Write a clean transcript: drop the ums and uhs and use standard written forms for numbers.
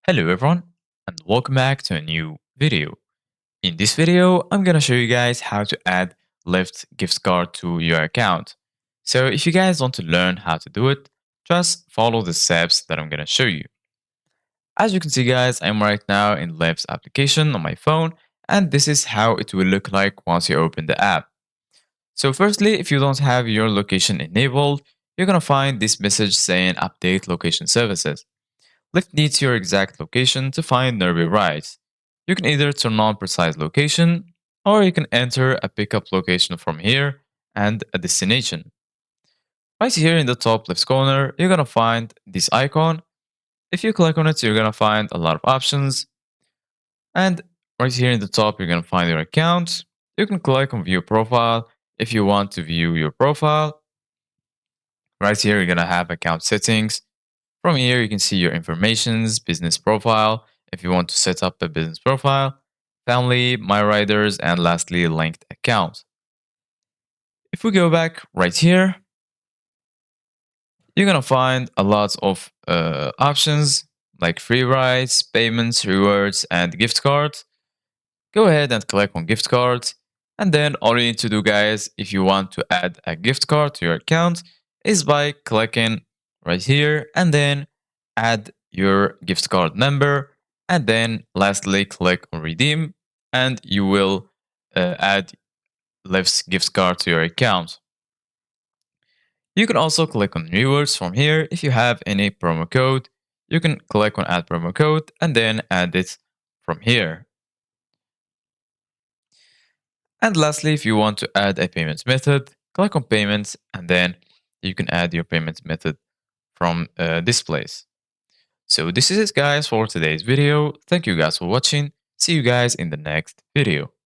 Hello everyone and welcome back to a new video. In this video, I'm gonna show you guys how to add Lyft gift card to your account. So if you guys want to learn how to do it, just follow the steps that I'm gonna show you. As you can see guys, I'm right now in Lyft's application on my phone and this is how it will look like once you open the app. So firstly, if you don't have your location enabled, you're gonna find this message saying update location services. Lyft needs your exact location to find nearby rides. You can either turn on precise location, or you can enter a pickup location from here and a destination. Right here in the top left corner, you're gonna find this icon. If you click on it, you're gonna find a lot of options. And right here in the top, you're gonna find your account. You can click on view profile if you want to view your profile. Right here, you're gonna have account settings. From here, you can see your informations, business profile, if you want to set up a business profile, family, my riders, and lastly, linked accounts. If we go back right here, you're gonna find a lot of options like free rides, payments, rewards, and gift cards. Go ahead and click on gift cards. And then all you need to do, guys, if you want to add a gift card to your account, is by clicking right here and then add your gift card number. And then lastly, click on redeem and you will add Lyft's gift card to your account. You can also click on rewards from here. If you have any promo code, you can click on add promo code and then add it from here. And lastly, if you want to add a payment method, click on payments and then you can add your payment method from this place. So this is it guys for today's video. Thank you guys for watching. See you guys in the next video.